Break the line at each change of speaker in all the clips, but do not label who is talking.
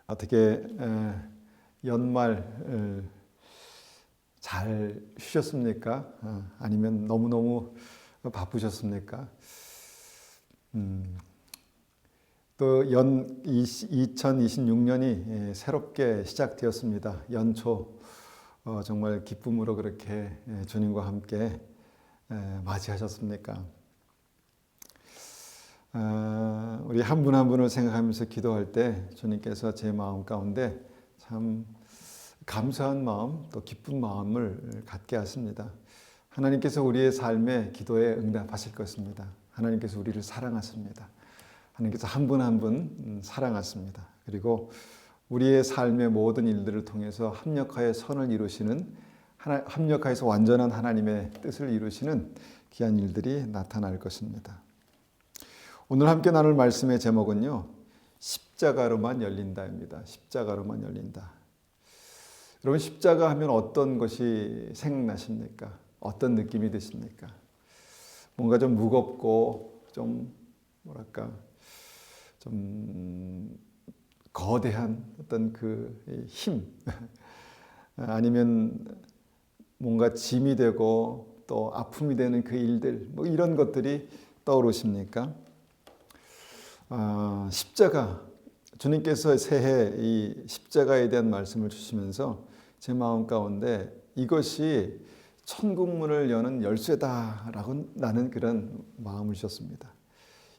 어떻게 연말 잘 쉬셨습니까? 아니면 너무너무 바쁘셨습니까? 또 2026년이 새롭게 시작되었습니다. 연초 정말 기쁨으로 그렇게 주님과 함께 맞이하셨습니까? 우리 한 분 한 분을 생각하면서 기도할 때 주님께서 제 마음 가운데 참 감사한 마음, 또 기쁜 마음을 갖게 하십니다. 하나님께서 우리의 삶에 기도에 응답하실 것입니다. 하나님께서 우리를 사랑하십니다. 하나님께서 한 분 한 분 사랑하십니다. 그리고 우리의 삶의 모든 일들을 통해서 합력하여 선을 이루시는, 합력하여서 완전한 하나님의 뜻을 이루시는 귀한 일들이 나타날 것입니다. 오늘 함께 나눌 말씀의 제목은요, 십자가로만 열린다입니다. 십자가로만 열린다. 여러분, 십자가 하면 어떤 것이 생각나십니까? 어떤 느낌이 드십니까? 뭔가 좀 무겁고 좀 거대한 어떤 그 힘, 아니면 뭔가 짐이 되고 또 아픔이 되는 그 일들, 뭐 이런 것들이 떠오르십니까? 십자가, 주님께서 새해 이 십자가에 대한 말씀을 주시면서 제 마음 가운데 이것이 천국문을 여는 열쇠다라고 나는 그런 마음을 주셨습니다.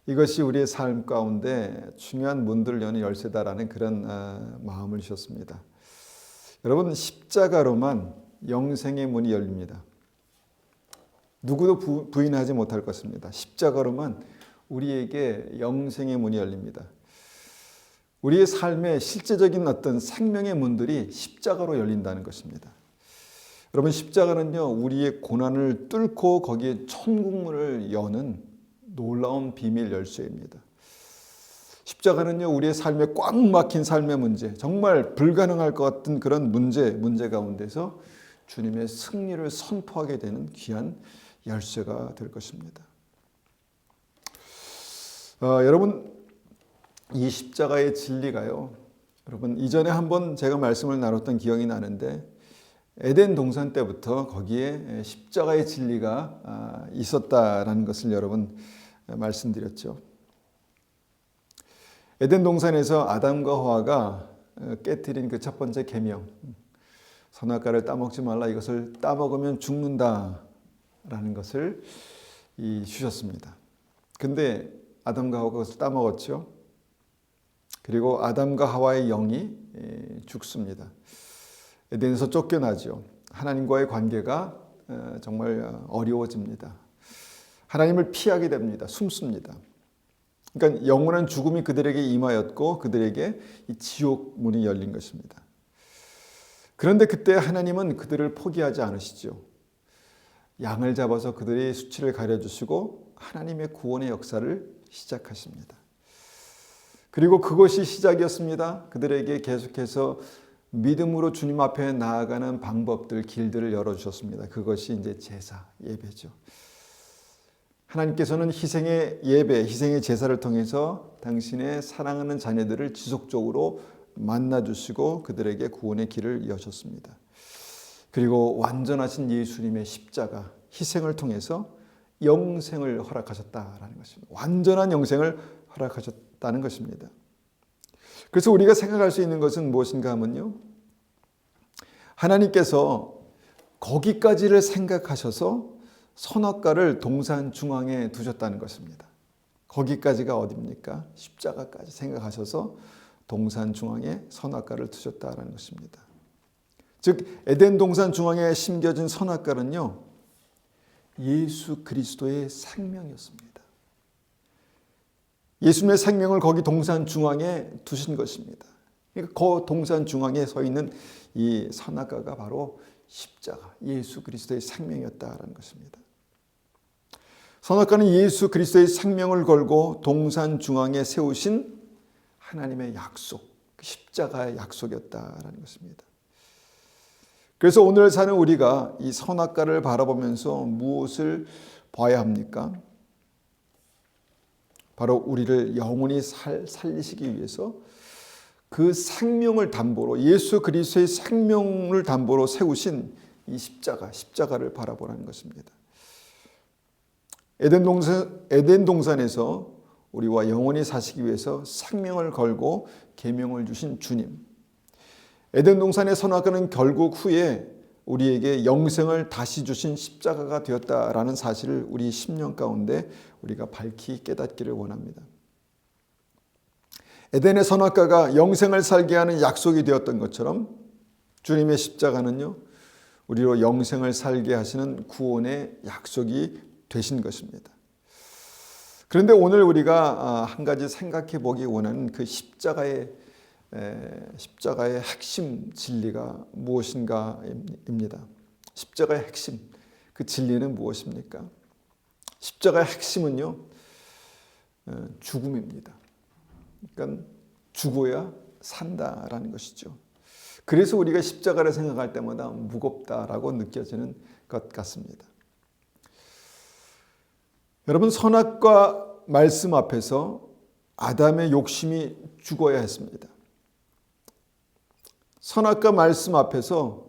이것이 우리의 삶 가운데 중요한 문들을 여는 열쇠다라는 그런 마음을 주셨습니다. 여러분, 십자가로만 영생의 문이 열립니다. 누구도 부인하지 못할 것입니다. 십자가로만 우리에게 영생의 문이 열립니다. 우리의 삶의 실제적인 어떤 생명의 문들이 십자가로 열린다는 것입니다. 여러분, 십자가는요, 우리의 고난을 뚫고 거기에 천국문을 여는 놀라운 비밀 열쇠입니다. 십자가는요, 우리의 삶에 꽉 막힌 삶의 문제, 정말 불가능할 것 같은 그런 문제 가운데서 주님의 승리를 선포하게 되는 귀한 열쇠가 될 것입니다. 여러분, 이 십자가의 진리가요, 여러분 이전에 한번 제가 말씀을 나눴던 기억이 나는데, 에덴 동산 때부터 거기에 십자가의 진리가 있었다라는 것을 여러분 말씀드렸죠. 에덴 동산에서 아담과 하와가 깨트린 그 첫 번째 계명, 선악과를 따먹지 말라, 이것을 따먹으면 죽는다라는 것을 주셨습니다. 근데 아담과 하와가 그것을 따먹었죠. 그리고 아담과 하와의 영이 죽습니다. 에덴에서 쫓겨나죠. 하나님과의 관계가 정말 어려워집니다. 하나님을 피하게 됩니다. 숨습니다. 그러니까 영원한 죽음이 그들에게 임하였고 그들에게 이 지옥 문이 열린 것입니다. 그런데 그때 하나님은 그들을 포기하지 않으시죠. 양을 잡아서 그들의 수치를 가려주시고 하나님의 구원의 역사를 시작하십니다. 그리고 그것이 시작이었습니다. 그들에게 계속해서 믿음으로 주님 앞에 나아가는 방법들, 길들을 열어주셨습니다. 그것이 이제 제사, 예배죠. 하나님께서는 희생의 예배, 희생의 제사를 통해서 당신의 사랑하는 자녀들을 지속적으로 만나주시고 그들에게 구원의 길을 여셨습니다. 그리고 완전하신 예수님의 십자가, 희생을 통해서 영생을 허락하셨다라는 것입니다. 완전한 영생을 허락하셨다는 것입니다. 그래서 우리가 생각할 수 있는 것은 무엇인가 하면요, 하나님께서 거기까지를 생각하셔서 선악과를 동산 중앙에 두셨다는 것입니다. 거기까지가 어디입니까? 십자가까지 생각하셔서 동산 중앙에 선악과를 두셨다는 것입니다. 즉 에덴 동산 중앙에 심겨진 선악과는요, 예수 그리스도의 생명이었습니다. 예수님의 생명을 거기 동산 중앙에 두신 것입니다. 그러니까 그 동산 중앙에 서 있는 이 선악과가 바로 십자가, 예수 그리스도의 생명이었다라는 것입니다. 선악과는 예수 그리스도의 생명을 걸고 동산 중앙에 세우신 하나님의 약속, 십자가의 약속이었다라는 것입니다. 그래서 오늘 사는 우리가 이 선악과를 바라보면서 무엇을 봐야 합니까? 바로 우리를 영원히 살리시기 위해서 그 생명을 담보로, 예수 그리스도의 생명을 담보로 세우신 이 십자가를 바라보라는 것입니다. 에덴 동산에서 우리와 영원히 사시기 위해서 생명을 걸고 계명을 주신 주님. 에덴 동산의 선악과는 결국 후에 우리에게 영생을 다시 주신 십자가가 되었다라는 사실을 우리 심령 가운데 우리가 밝히 깨닫기를 원합니다. 에덴의 선악과가 영생을 살게 하는 약속이 되었던 것처럼 주님의 십자가는요, 우리로 영생을 살게 하시는 구원의 약속이 되신 것입니다. 그런데 오늘 우리가 한 가지 생각해 보기 원하는 그 십자가의 핵심 진리가 무엇인가입니다. 십자가의 핵심, 그 진리는 무엇입니까? 십자가의 핵심은요, 죽음입니다. 그러니까 죽어야 산다라는 것이죠. 그래서 우리가 십자가를 생각할 때마다 무겁다라고 느껴지는 것 같습니다. 여러분, 선악과 말씀 앞에서 아담의 욕심이 죽어야 했습니다. 선악과 말씀 앞에서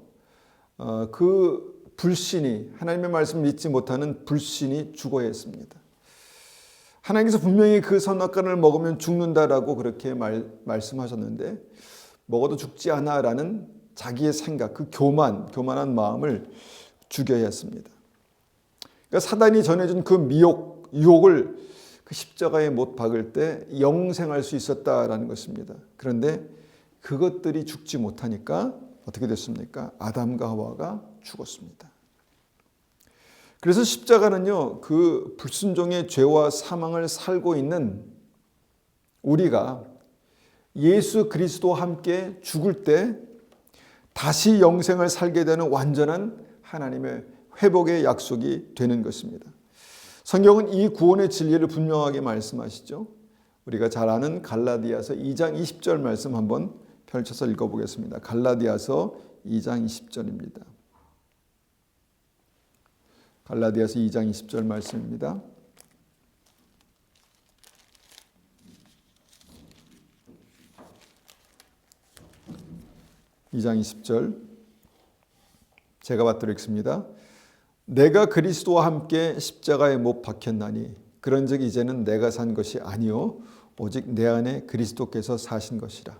그 불신이, 하나님의 말씀을 믿지 못하는 불신이 죽어야 했습니다. 하나님께서 분명히 그 선악과를 먹으면 죽는다라고 그렇게 말씀하셨는데 먹어도 죽지 않아라는 자기의 생각, 그 교만한 마음을 죽여야 했습니다. 그러니까 사단이 전해준 그 유혹을 그 십자가에 못 박을 때 영생할 수 있었다라는 것입니다. 그런데 그것들이 죽지 못하니까 어떻게 됐습니까? 아담과 하와가 죽었습니다. 그래서 십자가는요, 그 불순종의 죄와 사망을 살고 있는 우리가 예수 그리스도와 함께 죽을 때 다시 영생을 살게 되는 완전한 하나님의 회복의 약속이 되는 것입니다. 성경은 이 구원의 진리를 분명하게 말씀하시죠. 우리가 잘 아는 갈라디아서 2장 20절 말씀 한번 펼쳐서 읽어보겠습니다. 갈라디아서 2장 20절입니다. 갈라디아서 2장 20절 말씀입니다. (2장 20절) 제가 받들어 읽습니다. 내가 그리스도와 함께 십자가에 못 박혔나니 그런즉 이제는 내가 산 것이 아니요 오직 내 안에 그리스도께서 사신 것이라.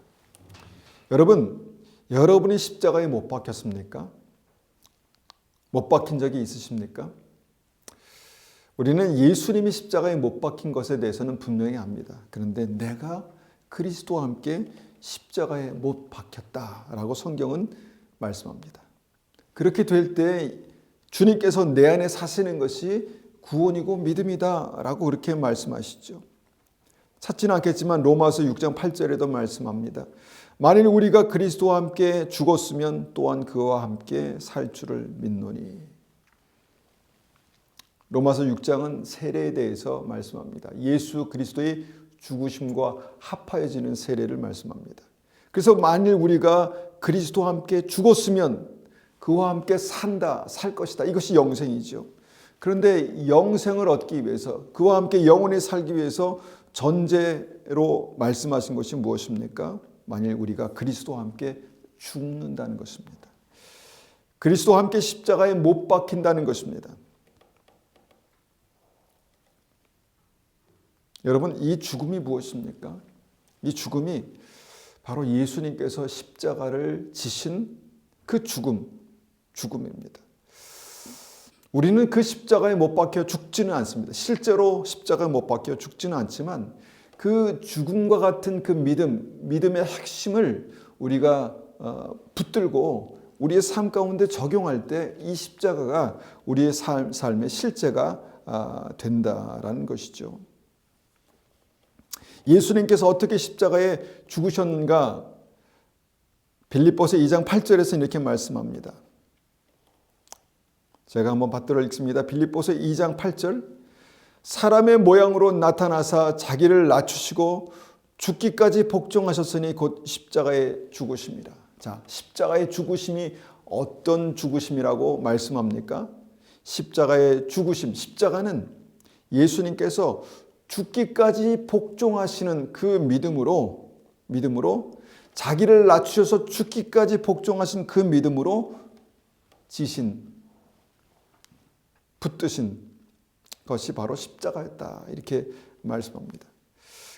여러분이 십자가에 못 박혔습니까? 못 박힌 적이 있으십니까? 우리는 예수님이 십자가에 못 박힌 것에 대해서는 분명히 압니다. 그런데 내가 그리스도와 함께 십자가에 못 박혔다라고 성경은 말씀합니다. 그렇게 될 때 주님께서 내 안에 사시는 것이 구원이고 믿음이다라고 그렇게 말씀하시죠. 찾지는 않겠지만 로마서 6장 8절에도 말씀합니다. 만일 우리가 그리스도와 함께 죽었으면 또한 그와 함께 살 줄을 믿노니. 로마서 6장은 세례에 대해서 말씀합니다. 예수 그리스도의 죽으심과 합하여지는 세례를 말씀합니다. 그래서 만일 우리가 그리스도와 함께 죽었으면 그와 함께 살 것이다. 이것이 영생이죠. 그런데 영생을 얻기 위해서, 그와 함께 영원히 살기 위해서 전제로 말씀하신 것이 무엇입니까? 만일 우리가 그리스도와 함께 죽는다는 것입니다. 그리스도와 함께 십자가에 못 박힌다는 것입니다. 여러분, 이 죽음이 무엇입니까? 이 죽음이 바로 예수님께서 십자가를 지신 그 죽음입니다. 우리는 그 십자가에 못 박혀 죽지는 않습니다. 실제로 십자가에 못 박혀 죽지는 않지만 그 죽음과 같은 그 믿음의 핵심을 우리가 붙들고 우리의 삶 가운데 적용할 때 이 십자가가 우리의 삶의 실제가 된다라는 것이죠. 예수님께서 어떻게 십자가에 죽으셨는가? 빌립보서 2장 8절에서 이렇게 말씀합니다. 제가 한번 받들어 읽습니다. 빌립보서 2장 8절. 사람의 모양으로 나타나사 자기를 낮추시고 죽기까지 복종하셨으니 곧 십자가에 죽으심이라. 자, 십자가의 죽으심이 어떤 죽으심이라고 말씀합니까? 십자가의 죽으심, 십자가는 예수님께서 죽기까지 복종하시는 그 믿음으로 자기를 낮추셔서 죽기까지 복종하신 그 믿음으로 지신, 붙드신 것이 바로 십자가였다. 이렇게 말씀합니다.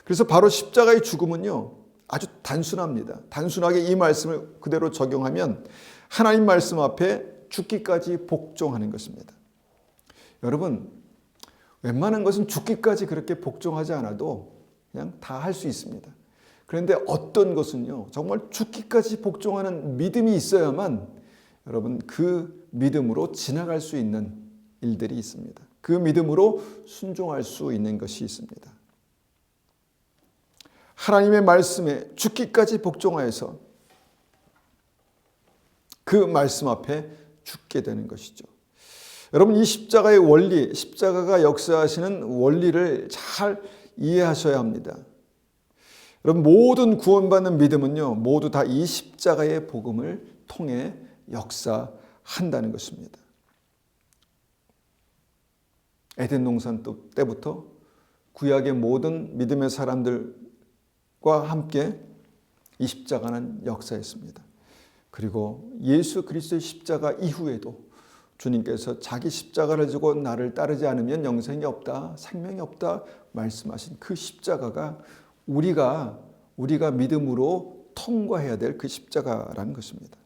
그래서 바로 십자가의 죽음은요, 아주 단순합니다. 단순하게 이 말씀을 그대로 적용하면 하나님 말씀 앞에 죽기까지 복종하는 것입니다. 여러분, 웬만한 것은 죽기까지 그렇게 복종하지 않아도 그냥 다 할 수 있습니다. 그런데 어떤 것은요, 정말 죽기까지 복종하는 믿음이 있어야만 여러분 그 믿음으로 지나갈 수 있는 일들이 있습니다. 그 믿음으로 순종할 수 있는 것이 있습니다. 하나님의 말씀에 죽기까지 복종하여서 그 말씀 앞에 죽게 되는 것이죠. 여러분, 이 십자가의 원리, 십자가가 역사하시는 원리를 잘 이해하셔야 합니다. 여러분, 모든 구원받는 믿음은요, 모두 다 이 십자가의 복음을 통해 역사한다는 것입니다. 에덴 동산 때부터 구약의 모든 믿음의 사람들과 함께 이 십자가는 역사했습니다. 그리고 예수 그리스도의 십자가 이후에도 주님께서 자기 십자가를 지고 나를 따르지 않으면 영생이 없다, 생명이 없다 말씀하신 그 십자가가 우리가 믿음으로 통과해야 될 그 십자가라는 것입니다.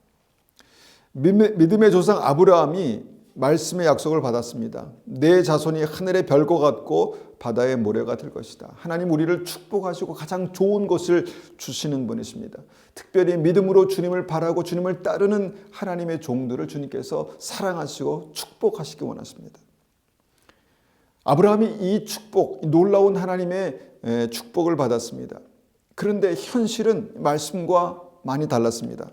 믿음의 조상 아브라함이 말씀의 약속을 받았습니다. 내 자손이 하늘의 별과 같고 바다의 모래가 될 것이다. 하나님 우리를 축복하시고 가장 좋은 것을 주시는 분이십니다. 특별히 믿음으로 주님을 바라고 주님을 따르는 하나님의 종들을 주님께서 사랑하시고 축복하시기 원하십니다. 아브라함이 이 축복, 놀라운 하나님의 축복을 받았습니다. 그런데 현실은 말씀과 많이 달랐습니다.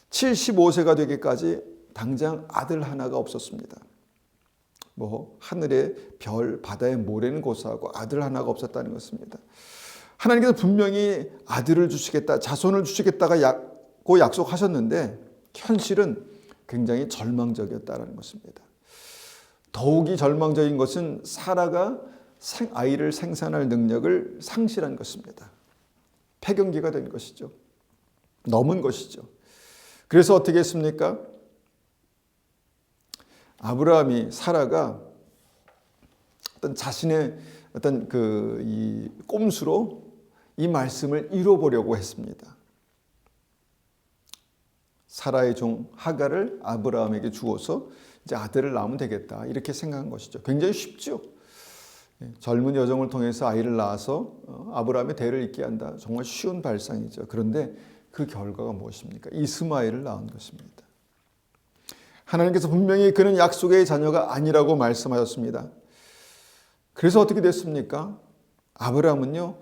75세가 되기까지 당장 아들 하나가 없었습니다. 하늘의 별, 바다의 모래는 고사하고 아들 하나가 없었다는 것입니다. 하나님께서 분명히 아들을 주시겠다, 자손을 주시겠다고 약속하셨는데 현실은 굉장히 절망적이었다는 것입니다. 더욱이 절망적인 것은 사라가 아이를 생산할 능력을 상실한 것입니다. 폐경기가 된 것이죠. 넘은 것이죠. 그래서 어떻게 했습니까? 아브라함이 사라가 자신의 이 꼼수로 이 말씀을 이뤄보려고 했습니다. 사라의 종 하갈을 아브라함에게 주어서 이제 아들을 낳으면 되겠다 이렇게 생각한 것이죠. 굉장히 쉽죠. 젊은 여정을 통해서 아이를 낳아서 아브라함의 대를 잇게 한다. 정말 쉬운 발상이죠. 그런데 그 결과가 무엇입니까? 이스마엘을 낳은 것입니다. 하나님께서 분명히 그는 약속의 자녀가 아니라고 말씀하셨습니다. 그래서 어떻게 됐습니까? 아브라함은요,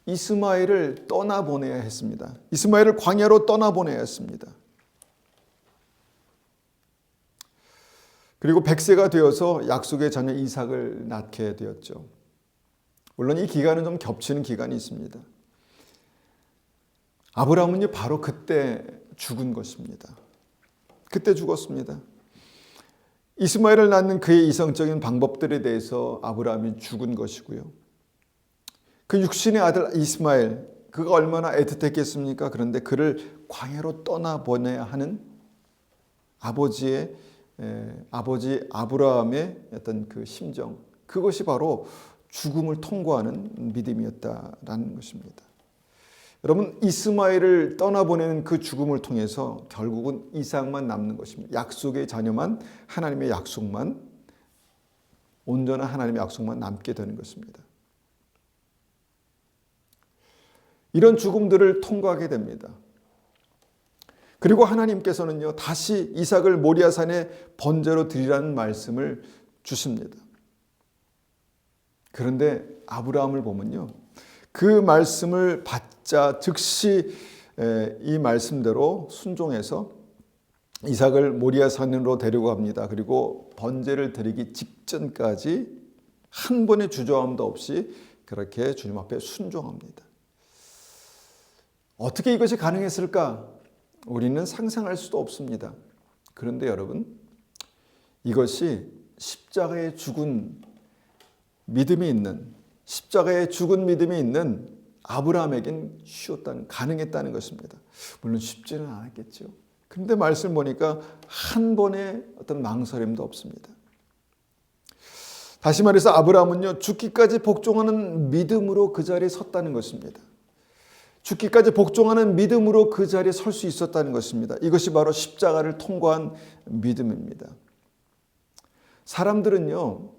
이스마엘을 떠나보내야 했습니다. 이스마엘을 광야로 떠나보내야 했습니다. 그리고 100세가 되어서 약속의 자녀 이삭을 낳게 되었죠. 물론 이 기간은 좀 겹치는 기간이 있습니다. 아브라함은요, 바로 그때 죽은 것입니다. 그때 죽었습니다. 이스마엘을 낳는 그의 이성적인 방법들에 대해서 아브라함이 죽은 것이고요. 그 육신의 아들 이스마엘, 그가 얼마나 애틋했겠습니까? 그런데 그를 광야로 떠나보내야 하는 아버지 아브라함의 어떤 그 심정, 그것이 바로 죽음을 통과하는 믿음이었다라는 것입니다. 여러분, 이스마엘을 떠나보내는 그 죽음을 통해서 결국은 이삭만 남는 것입니다. 약속의 자녀만, 하나님의 약속만, 온전한 하나님의 약속만 남게 되는 것입니다. 이런 죽음들을 통과하게 됩니다. 그리고 하나님께서는요, 다시 이삭을 모리아산에 번제로 드리라는 말씀을 주십니다. 그런데 아브라함을 보면요, 그 말씀을 받자 즉시 이 말씀대로 순종해서 이삭을 모리아산으로 데리고 갑니다. 그리고 번제를 드리기 직전까지 한 번의 주저함도 없이 그렇게 주님 앞에 순종합니다. 어떻게 이것이 가능했을까? 우리는 상상할 수도 없습니다. 그런데 여러분, 이것이 십자가에 죽은 믿음이 있는, 십자가에 죽은 믿음이 있는 아브라함에겐 쉬웠다는, 가능했다는 것입니다. 물론 쉽지는 않았겠죠. 그런데 말씀 보니까 한 번의 어떤 망설임도 없습니다. 다시 말해서 아브라함은요, 죽기까지 복종하는 믿음으로 그 자리에 섰다는 것입니다. 죽기까지 복종하는 믿음으로 그 자리에 설 수 있었다는 것입니다. 이것이 바로 십자가를 통과한 믿음입니다. 사람들은요,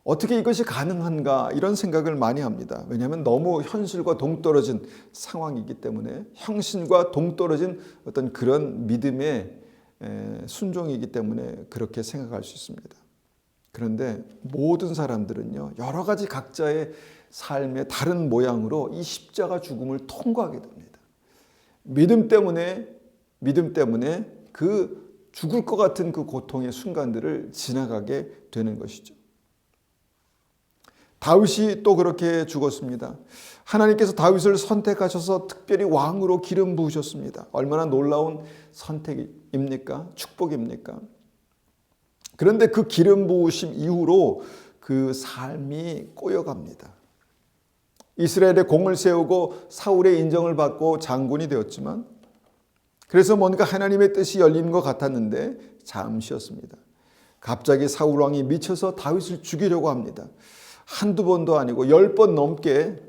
어떻게 이것이 가능한가 이런 생각을 많이 합니다. 왜냐하면 너무 현실과 동떨어진 상황이기 때문에, 형신과 동떨어진 어떤 그런 믿음의 순종이기 때문에 그렇게 생각할 수 있습니다. 그런데 모든 사람들은요, 여러 가지 각자의 삶의 다른 모양으로 이 십자가 죽음을 통과하게 됩니다. 믿음 때문에 그 죽을 것 같은 그 고통의 순간들을 지나가게 되는 것이죠. 다윗이 또 그렇게 죽었습니다. 하나님께서 다윗을 선택하셔서 특별히 왕으로 기름 부으셨습니다. 얼마나 놀라운 선택입니까? 축복입니까? 그런데 그 기름 부으심 이후로 그 삶이 꼬여갑니다. 이스라엘의 공을 세우고 사울의 인정을 받고 장군이 되었지만, 그래서 뭔가 하나님의 뜻이 열리는 것 같았는데 잠시였습니다. 갑자기 사울 왕이 미쳐서 다윗을 죽이려고 합니다. 한두 번도 아니고 10번 넘게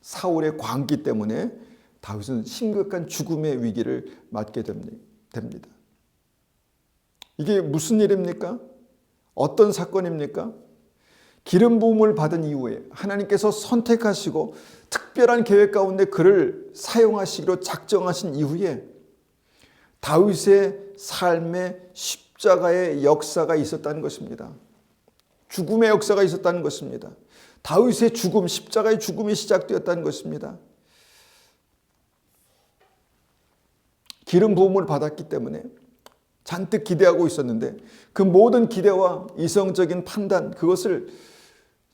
사울의 광기 때문에 다윗은 심각한 죽음의 위기를 맞게 됩니다. 이게 무슨 일입니까? 어떤 사건입니까? 기름 부음을 받은 이후에 하나님께서 선택하시고 특별한 계획 가운데 그를 사용하시기로 작정하신 이후에 다윗의 삶에 십자가의 역사가 있었다는 것입니다. 죽음의 역사가 있었다는 것입니다. 다윗의 죽음, 십자가의 죽음이 시작되었다는 것입니다. 기름 부음을 받았기 때문에 잔뜩 기대하고 있었는데 그 모든 기대와 이성적인 판단, 그것을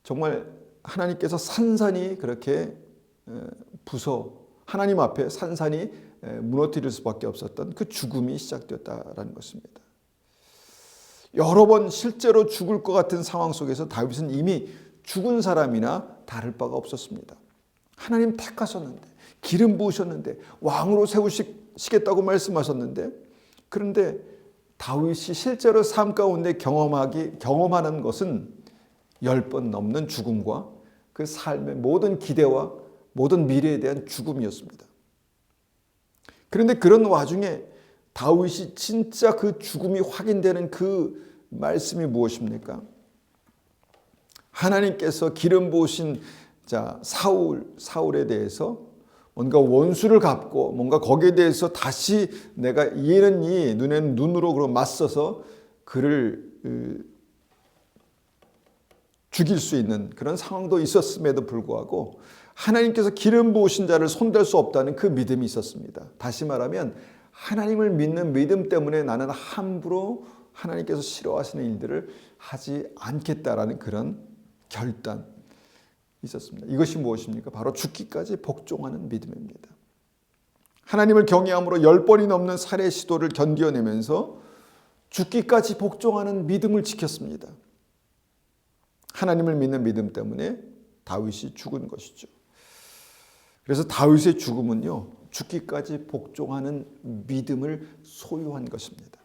정말 하나님께서 산산이 그렇게 하나님 앞에 산산이 무너뜨릴 수밖에 없었던 그 죽음이 시작되었다는 것입니다. 여러 번 실제로 죽을 것 같은 상황 속에서 다윗은 이미 죽은 사람이나 다를 바가 없었습니다. 하나님 택하셨는데, 기름 부으셨는데, 왕으로 세우시겠다고 말씀하셨는데, 그런데 다윗이 실제로 삶 가운데 경험하는 것은 10번 넘는 죽음과 그 삶의 모든 기대와 모든 미래에 대한 죽음이었습니다. 그런데 그런 와중에 다윗이 진짜 그 죽음이 확인되는 그 말씀이 무엇입니까? 하나님께서 기름 부으신 사울에 대해서 뭔가 원수를 갚고 뭔가 거기에 대해서 다시 내가 이에는 이 눈에는 눈으로 맞서서 그를 죽일 수 있는 그런 상황도 있었음에도 불구하고 하나님께서 기름 부으신 자를 손댈 수 없다는 그 믿음이 있었습니다. 다시 말하면 하나님을 믿는 믿음 때문에 나는 함부로 하나님께서 싫어하시는 일들을 하지 않겠다라는 그런 결단이 있었습니다. 이것이 무엇입니까? 바로 죽기까지 복종하는 믿음입니다. 하나님을 경외함으로 10번이 넘는 살해 시도를 견뎌내면서 죽기까지 복종하는 믿음을 지켰습니다. 하나님을 믿는 믿음 때문에 다윗이 죽은 것이죠. 그래서 다윗의 죽음은요, 죽기까지 복종하는 믿음을 소유한 것입니다.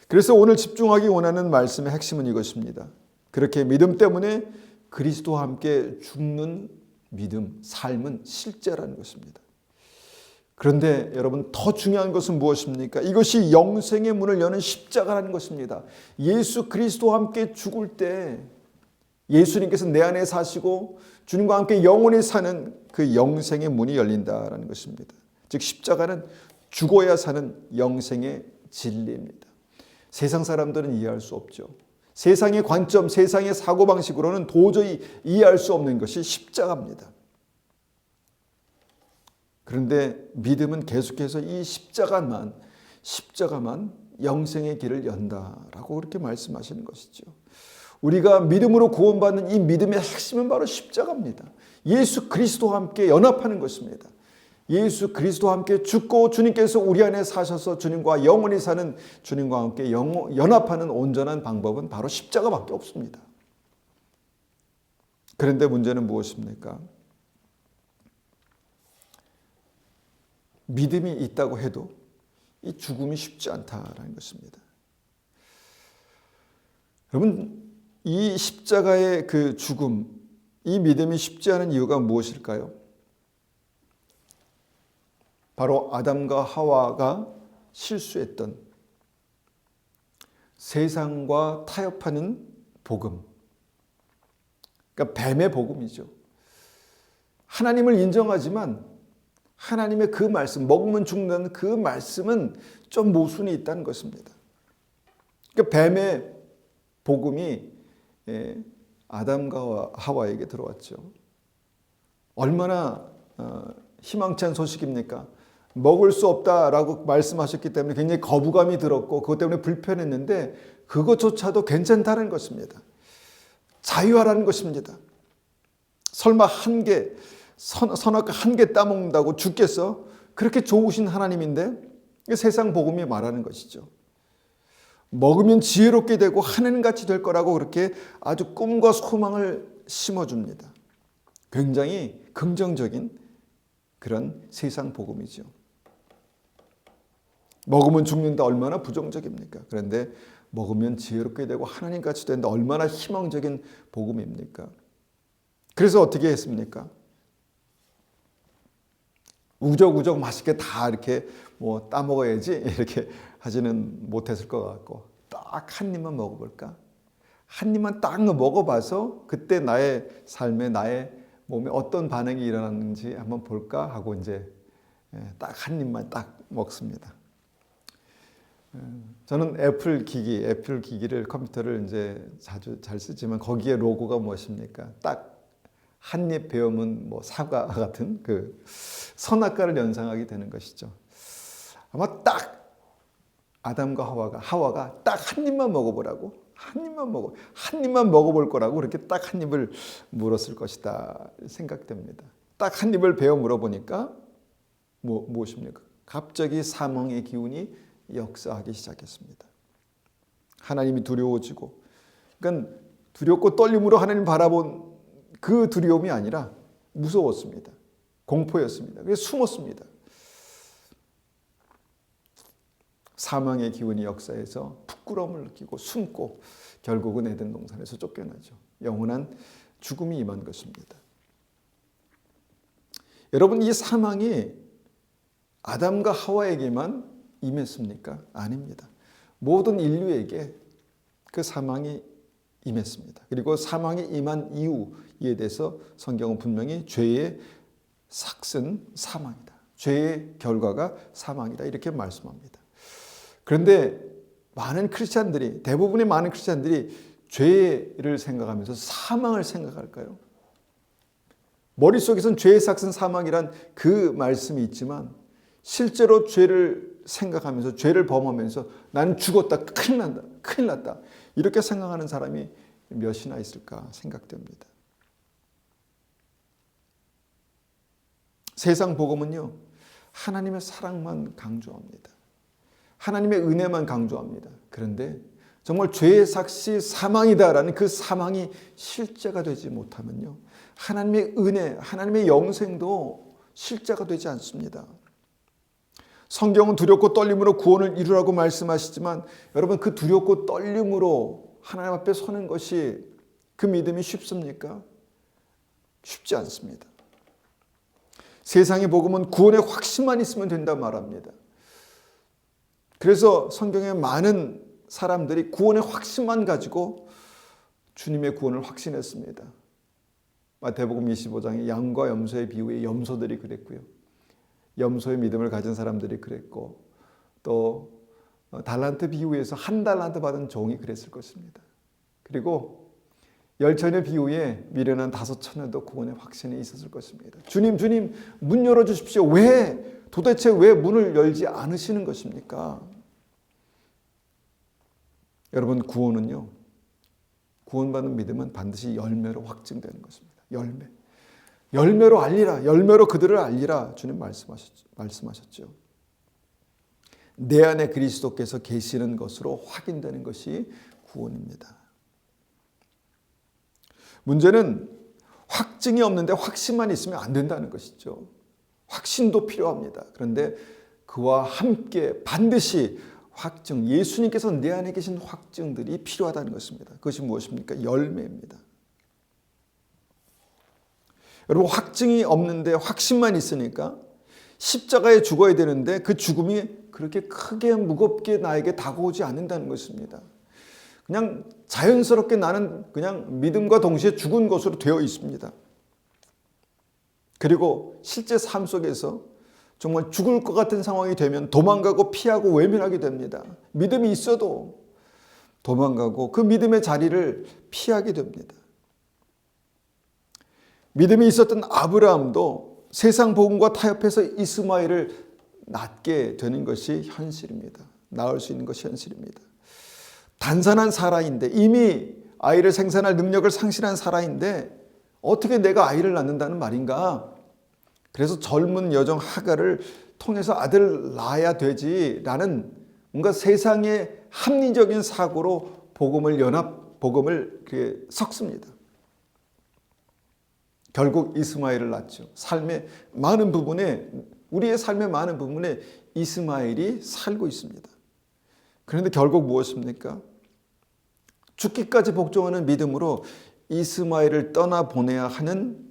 그래서 오늘 집중하기 원하는 말씀의 핵심은 이것입니다. 그렇게 믿음 때문에 그리스도와 함께 죽는 믿음, 삶은 실제라는 것입니다. 그런데 여러분, 더 중요한 것은 무엇입니까? 이것이 영생의 문을 여는 십자가라는 것입니다. 예수 그리스도와 함께 죽을 때 예수님께서 내 안에 사시고 주님과 함께 영원히 사는 그 영생의 문이 열린다라는 것입니다. 즉 십자가는 죽어야 사는 영생의 진리입니다. 세상 사람들은 이해할 수 없죠. 세상의 관점, 세상의 사고방식으로는 도저히 이해할 수 없는 것이 십자가입니다. 그런데 믿음은 계속해서 이 십자가만 영생의 길을 연다라고 그렇게 말씀하시는 것이죠. 우리가 믿음으로 구원받는 이 믿음의 핵심은 바로 십자가입니다. 예수 그리스도와 함께 연합하는 것입니다. 예수 그리스도와 함께 죽고 주님께서 우리 안에 사셔서 주님과 영원히 사는 주님과 함께 연합하는 온전한 방법은 바로 십자가밖에 없습니다. 그런데 문제는 무엇입니까? 믿음이 있다고 해도 이 죽음이 쉽지 않다라는 것입니다. 여러분, 이 십자가의 그 죽음, 이 믿음이 쉽지 않은 이유가 무엇일까요? 바로 아담과 하와가 실수했던 세상과 타협하는 복음, 그러니까 뱀의 복음이죠. 하나님을 인정하지만 하나님의 그 말씀, 먹으면 죽는다는 그 말씀은 좀 모순이 있다는 것입니다. 그러니까 뱀의 복음이 아담과 하와에게 들어왔죠. 얼마나 희망찬 소식입니까? 먹을 수 없다라고 말씀하셨기 때문에 굉장히 거부감이 들었고 그것 때문에 불편했는데 그것조차도 괜찮다는 것입니다. 자유하라는 것입니다. 설마 선악과 한 개 따먹는다고 죽겠어? 그렇게 좋으신 하나님인데 세상 복음이 말하는 것이죠. 먹으면 지혜롭게 되고 하나님같이 될 거라고 그렇게 아주 꿈과 소망을 심어줍니다. 굉장히 긍정적인 그런 세상 복음이죠. 먹으면 죽는다 얼마나 부정적입니까? 그런데 먹으면 지혜롭게 되고 하나님같이 된다 얼마나 희망적인 복음입니까? 그래서 어떻게 했습니까? 우적우적 맛있게 다 이렇게 뭐 따먹어야지 이렇게 하지는 못했을 것 같고 딱 한 입만 먹어볼까? 한 입만 딱 먹어봐서 그때 나의 삶에 나의 몸에 어떤 반응이 일어났는지 한번 볼까 하고 이제 딱 한 입만 딱 먹습니다. 저는 애플 기기를 컴퓨터를 이제 자주 잘 쓰지만 거기에 로고가 무엇입니까? 딱 한 입 베어문 뭐 사과 같은 그 선악과를 연상하게 되는 것이죠. 아마 딱 아담과 하와가 딱 한 입만 먹어보라고 한 입만 먹어볼 거라고 그렇게 딱 한 입을 물었을 것이다 생각됩니다. 딱 한 입을 베어 물어보니까 무엇입니까? 갑자기 사망의 기운이 역사하기 시작했습니다. 하나님이 두려워지고, 그러니까 두렵고 떨림으로 하나님 바라본 그 두려움이 아니라 무서웠습니다. 공포였습니다. 그래서 숨었습니다. 사망의 기운이 역사해서 부끄러움을 느끼고 숨고 결국은 에덴 동산에서 쫓겨나죠. 영원한 죽음이 임한 것입니다. 여러분, 이 사망이 아담과 하와에게만 임했습니까? 아닙니다. 모든 인류에게 그 사망이 임했습니다. 그리고 사망이 임한 이유에 대해서 성경은 분명히 죄의 삭은 사망이다. 죄의 결과가 사망이다. 이렇게 말씀합니다. 그런데 대부분의 많은 크리스찬들이 죄를 생각하면서 사망을 생각할까요? 머릿속에서는 죄의 삭은 사망이란 그 말씀이 있지만 실제로 죄를 생각하면서 죄를 범하면서 나는 죽었다, 큰일 났다 이렇게 생각하는 사람이 몇이나 있을까 생각됩니다. 세상 복음은요, 하나님의 사랑만 강조합니다. 하나님의 은혜만 강조합니다. 그런데 정말 죄의 삭이 사망이다라는 그 사망이 실제가 되지 못하면요, 하나님의 은혜, 하나님의 영생도 실제가 되지 않습니다. 성경은 두렵고 떨림으로 구원을 이루라고 말씀하시지만 여러분, 그 두렵고 떨림으로 하나님 앞에 서는 것이 그 믿음이 쉽습니까? 쉽지 않습니다. 세상의 복음은 구원의 확신만 있으면 된다 말합니다. 그래서 성경에 많은 사람들이 구원의 확신만 가지고 주님의 구원을 확신했습니다. 마태복음 25장의 양과 염소의 비유에 염소들이 그랬고요. 염소의 믿음을 가진 사람들이 그랬고, 또 달란트 비유에서 한 달란트 받은 종이 그랬을 것입니다. 그리고 10처녀 비유에 미련한 5처녀도 구원의 확신이 있었을 것입니다. 주님 문 열어주십시오. 도대체 왜 문을 열지 않으시는 것입니까? 여러분, 구원받는 믿음은 반드시 열매로 확증되는 것입니다. 열매로 알리라, 열매로 그들을 알리라 주님 말씀하셨죠. 내 안에 그리스도께서 계시는 것으로 확인되는 것이 구원입니다. 문제는 확증이 없는데 확신만 있으면 안 된다는 것이죠. 확신도 필요합니다. 그런데 그와 함께 반드시 확증, 예수님께서 내 안에 계신 확증들이 필요하다는 것입니다. 그것이 무엇입니까? 열매입니다. 여러분, 확증이 없는데 확신만 있으니까 십자가에 죽어야 되는데 그 죽음이 그렇게 크게 무겁게 나에게 다가오지 않는다는 것입니다. 그냥 자연스럽게 나는 그냥 믿음과 동시에 죽은 것으로 되어 있습니다. 그리고 실제 삶 속에서 정말 죽을 것 같은 상황이 되면 도망가고 피하고 외면하게 됩니다. 믿음이 있어도 도망가고 그 믿음의 자리를 피하게 됩니다. 믿음이 있었던 아브라함도 세상 복음과 타협해서 이스마엘을 낳게 되는 것이 현실입니다. 낳을 수 있는 것이 현실입니다. 단산한 사라인데, 이미 아이를 생산할 능력을 상실한 사라인데 어떻게 내가 아이를 낳는다는 말인가? 그래서 젊은 여종 하갈을 통해서 아들을 낳아야 되지라는 뭔가 세상의 합리적인 사고로 복음을 섞습니다. 결국 이스마엘을 낳죠. 우리의 삶의 많은 부분에 이스마엘이 살고 있습니다. 그런데 결국 무엇입니까? 죽기까지 복종하는 믿음으로 이스마엘을 떠나보내야 하는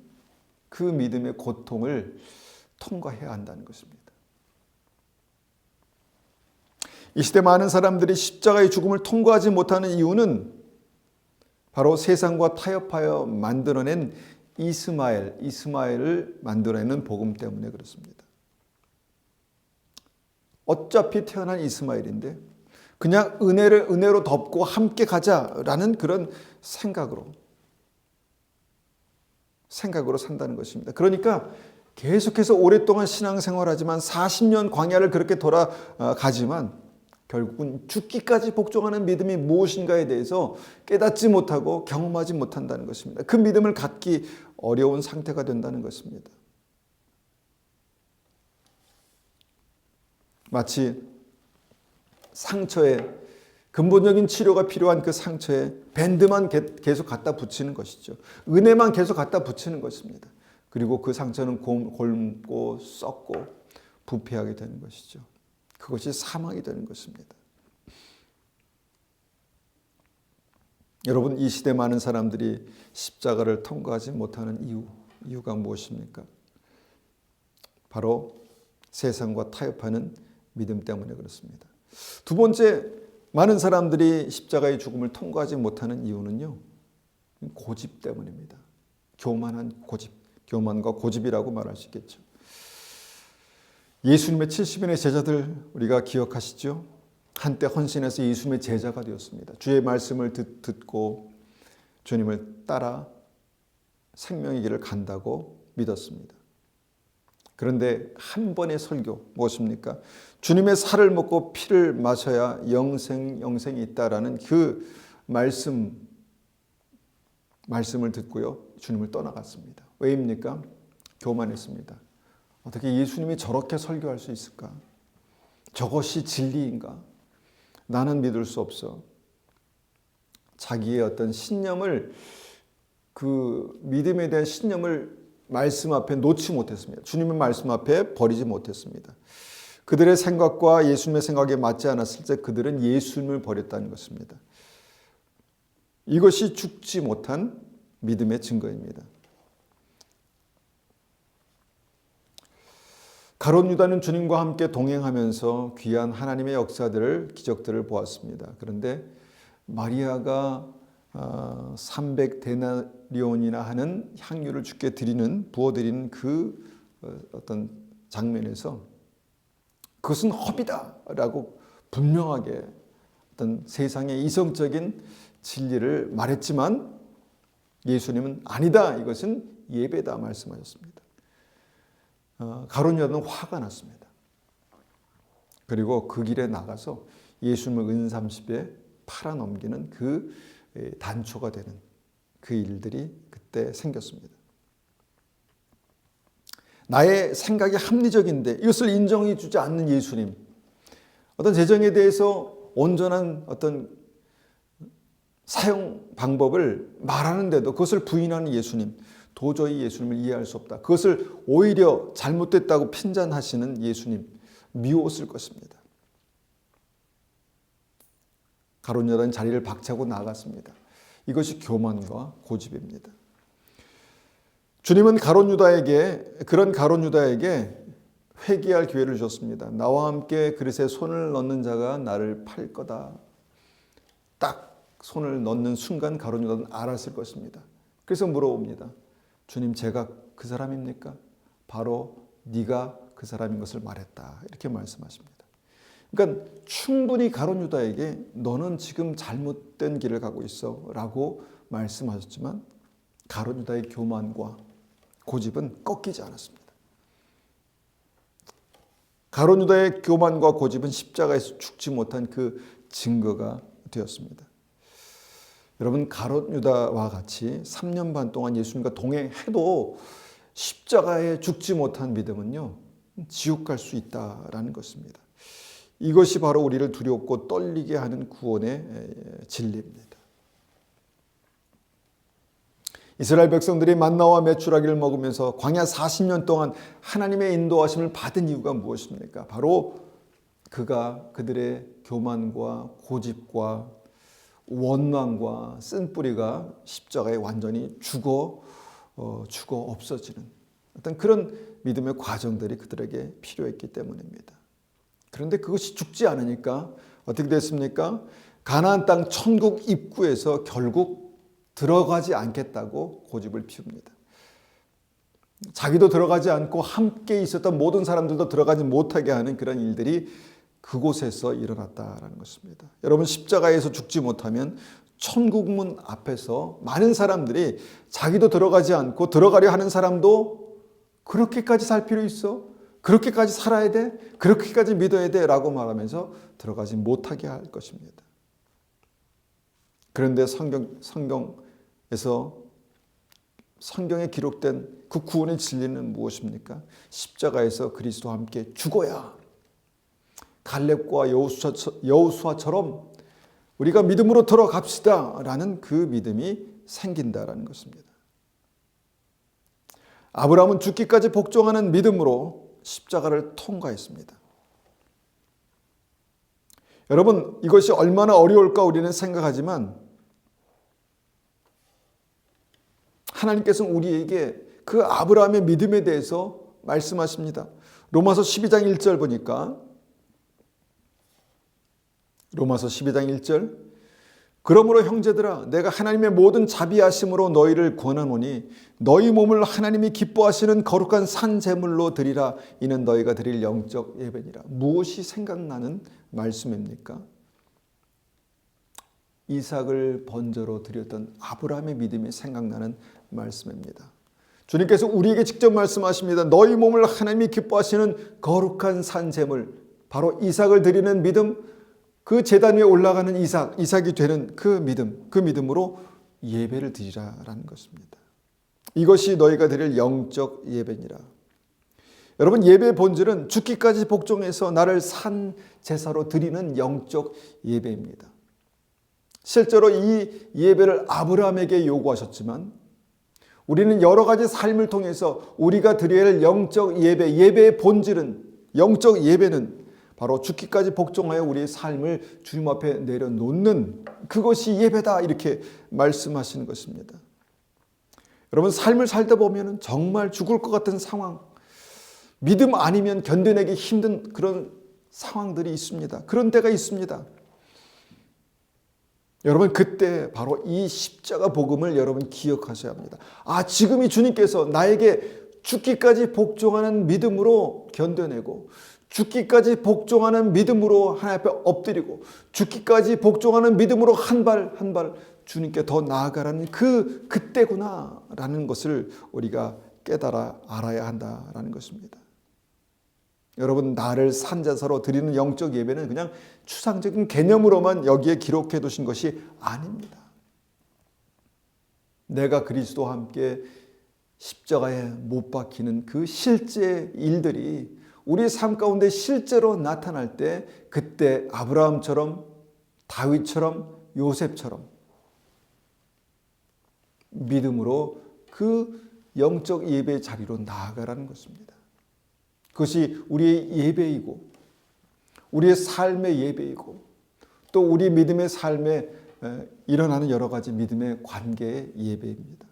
그 믿음의 고통을 통과해야 한다는 것입니다. 이 시대 많은 사람들이 십자가의 죽음을 통과하지 못하는 이유는 바로 세상과 타협하여 만들어낸 이스마엘을 만들어내는 복음 때문에 그렇습니다. 어차피 태어난 이스마엘인데 그냥 은혜로 덮고 함께 가자라는 그런 생각으로 산다는 것입니다. 그러니까 계속해서 오랫동안 신앙생활하지만 40년 광야를 그렇게 돌아가지만 결국은 죽기까지 복종하는 믿음이 무엇인가에 대해서 깨닫지 못하고 경험하지 못한다는 것입니다. 그 믿음을 갖기 어려운 상태가 된다는 것입니다. 마치 상처에 근본적인 치료가 필요한 그 상처에 밴드만 계속 갖다 붙이는 것이죠. 은혜만 계속 갖다 붙이는 것입니다. 그리고 그 상처는 곪고 썩고 부패하게 되는 것이죠. 그것이 사망이 되는 것입니다. 여러분, 이 시대 많은 사람들이 십자가를 통과하지 못하는 이유가 무엇입니까? 바로 세상과 타협하는 믿음 때문에 그렇습니다. 두 번째, 많은 사람들이 십자가의 죽음을 통과하지 못하는 이유는요, 고집 때문입니다. 교만한 고집, 교만과 고집이라고 말할 수 있겠죠. 예수님의 70인의 제자들 우리가 기억하시죠? 한때 헌신해서 예수님의 제자가 되었습니다. 주의 말씀을 듣고 주님을 따라 생명의 길을 간다고 믿었습니다. 그런데 한 번의 설교 무엇입니까? 주님의 살을 먹고 피를 마셔야 영생이 있다라는 그 말씀을 듣고요, 주님을 떠나갔습니다. 왜입니까? 교만했습니다. 어떻게 예수님이 저렇게 설교할 수 있을까? 저것이 진리인가? 나는 믿을 수 없어. 자기의 어떤 신념을, 그 믿음에 대한 신념을 말씀 앞에 놓지 못했습니다. 주님의 말씀 앞에 버리지 못했습니다. 그들의 생각과 예수님의 생각에 맞지 않았을 때 그들은 예수님을 버렸다는 것입니다. 이것이 죽지 못한 믿음의 증거입니다. 가룟 유다는 주님과 함께 동행하면서 귀한 하나님의 역사들을, 기적들을 보았습니다. 그런데 마리아가 300데나리온이나 하는 향유를 주께 부어드리는 그 어떤 장면에서 그것은 허비다라고 분명하게 어떤 세상의 이성적인 진리를 말했지만 예수님은 아니다, 이것은 예배다 말씀하셨습니다. 가룟 유다는 화가 났습니다. 그리고 그 길에 나가서 예수님을 은삼십에 팔아넘기는 그 단초가 되는 그 일들이 그때 생겼습니다. 나의 생각이 합리적인데 이것을 인정해 주지 않는 예수님, 어떤 재정에 대해서 온전한 어떤 사용 방법을 말하는데도 그것을 부인하는 예수님, 도저히 예수님을 이해할 수 없다. 그것을 오히려 잘못됐다고 핀잔하시는 예수님 미웠을 것입니다. 가룟 유다는 자리를 박차고 나갔습니다. 이것이 교만과 고집입니다. 주님은 그런 가룟 유다에게 회개할 기회를 주셨습니다. 나와 함께 그릇에 손을 넣는 자가 나를 팔 거다. 딱 손을 넣는 순간 가룟 유다는 알았을 것입니다. 그래서 물어봅니다. 주님, 제가 그 사람입니까? 바로 네가 그 사람인 것을 말했다. 이렇게 말씀하십니다. 그러니까 충분히 가룟 유다에게 너는 지금 잘못된 길을 가고 있어 라고 말씀하셨지만 가룟 유다의 교만과 고집은 꺾이지 않았습니다. 가룟 유다의 교만과 고집은 십자가에서 죽지 못한 그 증거가 되었습니다. 여러분, 가룟 유다와 같이 3년 반 동안 예수님과 동행해도 십자가에 죽지 못한 믿음은요, 지옥 갈 수 있다라는 것입니다. 이것이 바로 우리를 두렵고 떨리게 하는 구원의 진리입니다. 이스라엘 백성들이 만나와 메추라기를 먹으면서 광야 40년 동안 하나님의 인도하심을 받은 이유가 무엇입니까? 바로 그들의 교만과 고집과 원망과 쓴뿌리가 십자가에 완전히 죽어 없어지는 어떤 그런 믿음의 과정들이 그들에게 필요했기 때문입니다. 그런데 그것이 죽지 않으니까 어떻게 됐습니까? 가나안 땅 천국 입구에서 결국 들어가지 않겠다고 고집을 피웁니다. 자기도 들어가지 않고 함께 있었던 모든 사람들도 들어가지 못하게 하는 그런 일들이 그곳에서 일어났다라는 것입니다. 여러분, 십자가에서 죽지 못하면 천국문 앞에서 많은 사람들이 자기도 들어가지 않고 들어가려 하는 사람도 그렇게까지 살 필요 있어? 그렇게까지 살아야 돼? 그렇게까지 믿어야 돼? 라고 말하면서 들어가지 못하게 할 것입니다. 그런데 성경에 기록된 그 구원의 진리는 무엇입니까? 십자가에서 그리스도와 함께 죽어야 갈렙과 여호수아처럼 우리가 믿음으로 들어갑시다 라는 그 믿음이 생긴다라는 것입니다. 아브라함은 죽기까지 복종하는 믿음으로 십자가를 통과했습니다. 여러분, 이것이 얼마나 어려울까 우리는 생각하지만 하나님께서는 우리에게 그 아브라함의 믿음에 대해서 말씀하십니다. 로마서 12장 1절 보니까 로마서 12장 1절 그러므로 형제들아 내가 하나님의 모든 자비하심으로 너희를 권하노니 너희 몸을 하나님이 기뻐하시는 거룩한 산 제물로 드리라. 이는 너희가 드릴 영적 예배니라. 무엇이 생각나는 말씀입니까? 이삭을 번제로 드렸던 아브라함의 믿음이 생각나는 말씀입니다. 주님께서 우리에게 직접 말씀하십니다. 너희 몸을 하나님이 기뻐하시는 거룩한 산 제물, 바로 이삭을 드리는 믿음, 그 제단 위에 올라가는 이삭이 되는 그 믿음으로 예배를 드리라라는 것입니다. 이것이 너희가 드릴 영적 예배니라. 여러분, 예배의 본질은 죽기까지 복종해서 나를 산 제사로 드리는 영적 예배입니다. 실제로 이 예배를 아브라함에게 요구하셨지만 우리는 여러 가지 삶을 통해서 우리가 드려야 할 영적 예배의 본질은, 영적 예배는 바로 죽기까지 복종하여 우리의 삶을 주님 앞에 내려놓는 그것이 예배다, 이렇게 말씀하시는 것입니다. 여러분, 삶을 살다 보면 정말 죽을 것 같은 상황, 믿음 아니면 견뎌내기 힘든 그런 상황들이 있습니다. 그런 때가 있습니다. 여러분, 그때 바로 이 십자가 복음을 여러분 기억하셔야 합니다. 지금이 주님께서 나에게 죽기까지 복종하는 믿음으로 견뎌내고 죽기까지 복종하는 믿음으로 하나님 앞에 엎드리고 죽기까지 복종하는 믿음으로 한 발 한 발 주님께 더 나아가라는 그때구나 라는 것을 우리가 깨달아 알아야 한다라는 것입니다. 여러분, 나를 산제사로 드리는 영적 예배는 그냥 추상적인 개념으로만 여기에 기록해 두신 것이 아닙니다. 내가 그리스도와 함께 십자가에 못 박히는 그 실제 일들이 우리 삶 가운데 실제로 나타날 때 그때 아브라함처럼 다윗처럼 요셉처럼 믿음으로 그 영적 예배의 자리로 나아가라는 것입니다. 그것이 우리의 예배이고 우리의 삶의 예배이고 또 우리 믿음의 삶에 일어나는 여러 가지 믿음의 관계의 예배입니다.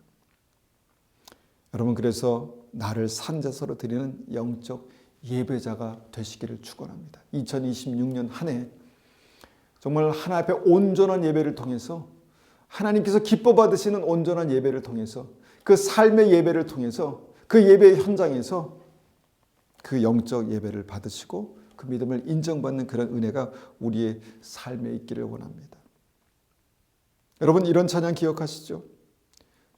여러분, 그래서 나를 산자서로 드리는 영적 예배자가 되시기를 축원합니다. 2026년 한 해 정말 하나님 앞에 온전한 예배를 통해서 하나님께서 기뻐 받으시는 온전한 예배를 통해서 그 삶의 예배를 통해서 그 예배의 현장에서 그 영적 예배를 받으시고 그 믿음을 인정받는 그런 은혜가 우리의 삶에 있기를 원합니다. 여러분, 이런 찬양 기억하시죠?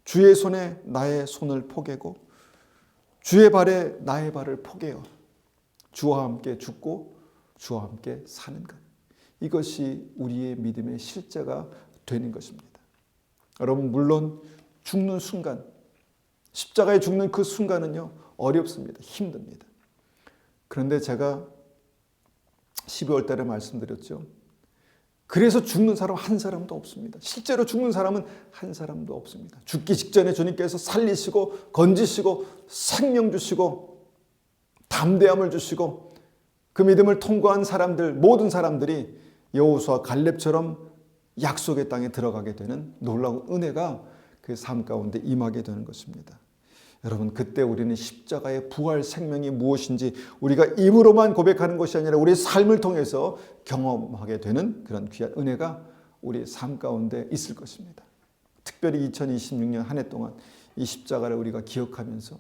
주의 손에 나의 손을 포개고 주의 발에 나의 발을 포개어 주와 함께 죽고 주와 함께 사는 것. 이것이 우리의 믿음의 실제가 되는 것입니다. 여러분, 물론 죽는 순간, 십자가에 죽는 그 순간은요, 어렵습니다. 힘듭니다. 그런데 제가 12월 달에 말씀드렸죠. 그래서 죽는 사람 한 사람도 없습니다. 실제로 죽는 사람은 한 사람도 없습니다. 죽기 직전에 주님께서 살리시고 건지시고 생명 주시고 담대함을 주시고 그 믿음을 통과한 사람들, 모든 사람들이 여호수아 갈렙처럼 약속의 땅에 들어가게 되는 놀라운 은혜가 그 삶 가운데 임하게 되는 것입니다. 여러분, 그때 우리는 십자가의 부활 생명이 무엇인지 우리가 입으로만 고백하는 것이 아니라 우리의 삶을 통해서 경험하게 되는 그런 귀한 은혜가 우리의 삶 가운데 있을 것입니다. 특별히 2026년 한 해 동안 이 십자가를 우리가 기억하면서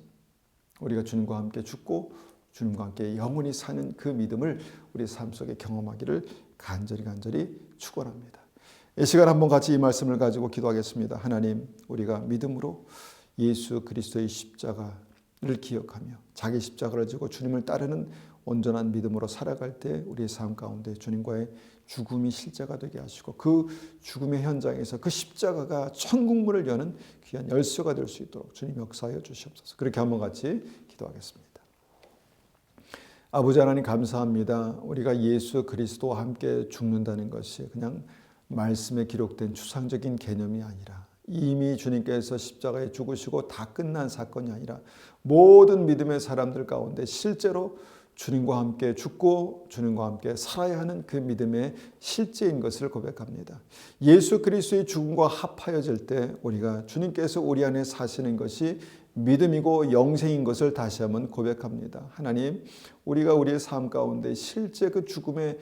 우리가 주님과 함께 죽고 주님과 함께 영원히 사는 그 믿음을 우리 삶 속에 경험하기를 간절히 축원합니다. 이 시간 한번 같이 이 말씀을 가지고 기도하겠습니다. 하나님, 우리가 믿음으로 예수 그리스도의 십자가를 기억하며 자기 십자가를 지고 주님을 따르는 온전한 믿음으로 살아갈 때 우리의 삶 가운데 주님과의 죽음이 실제가 되게 하시고 그 죽음의 현장에서 그 십자가가 천국문을 여는 귀한 열쇠가 될 수 있도록 주님 역사하여 주시옵소서. 그렇게 한번 같이 기도하겠습니다. 아버지 하나님, 감사합니다. 우리가 예수 그리스도와 함께 죽는다는 것이 그냥 말씀에 기록된 추상적인 개념이 아니라 이미 주님께서 십자가에 죽으시고 다 끝난 사건이 아니라 모든 믿음의 사람들 가운데 실제로 주님과 함께 죽고 주님과 함께 살아야 하는 그 믿음의 실제인 것을 고백합니다. 예수 그리스도의 죽음과 합하여질 때 우리가 주님께서 우리 안에 사시는 것이 믿음이고 영생인 것을 다시 한번 고백합니다. 하나님, 우리가 우리의 삶 가운데 실제 그 죽음의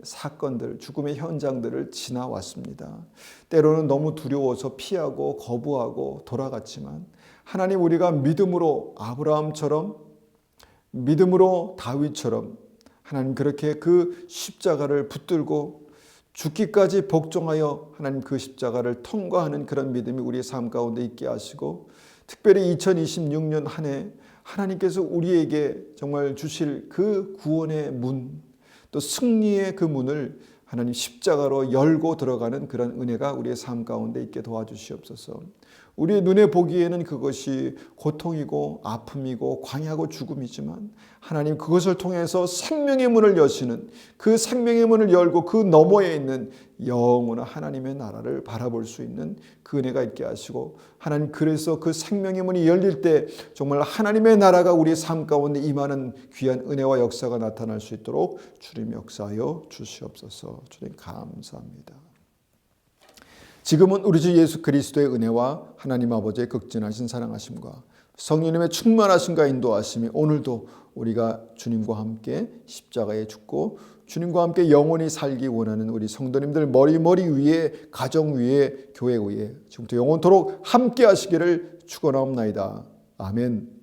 사건들, 죽음의 현장들을 지나왔습니다. 때로는 너무 두려워서 피하고 거부하고 돌아갔지만 하나님, 우리가 믿음으로 아브라함처럼 믿음으로 다윗처럼 하나님 그렇게 그 십자가를 붙들고 죽기까지 복종하여 하나님 그 십자가를 통과하는 그런 믿음이 우리의 삶 가운데 있게 하시고 특별히 2026년 한 해 하나님께서 우리에게 정말 주실 그 구원의 문, 또 승리의 그 문을 하나님 십자가로 열고 들어가는 그런 은혜가 우리의 삶 가운데 있게 도와주시옵소서. 우리의 눈에 보기에는 그것이 고통이고 아픔이고 광야고 죽음이지만 하나님, 그것을 통해서 생명의 문을 여시는 그 생명의 문을 열고 그 너머에 있는 영원한 하나님의 나라를 바라볼 수 있는 그 은혜가 있게 하시고 하나님, 그래서 그 생명의 문이 열릴 때 정말 하나님의 나라가 우리의 삶 가운데 임하는 귀한 은혜와 역사가 나타날 수 있도록 주님 역사하여 주시옵소서. 주님 감사합니다. 지금은 우리 주 예수 그리스도의 은혜와 하나님 아버지의 극진하신 사랑하심과 성령님의 충만하심과 인도하심이 오늘도 우리가 주님과 함께 십자가에 죽고 주님과 함께 영원히 살기 원하는 우리 성도님들 머리 위에, 가정 위에, 교회 위에 지금부터 영원토록 함께 하시기를 축원하옵나이다. 아멘.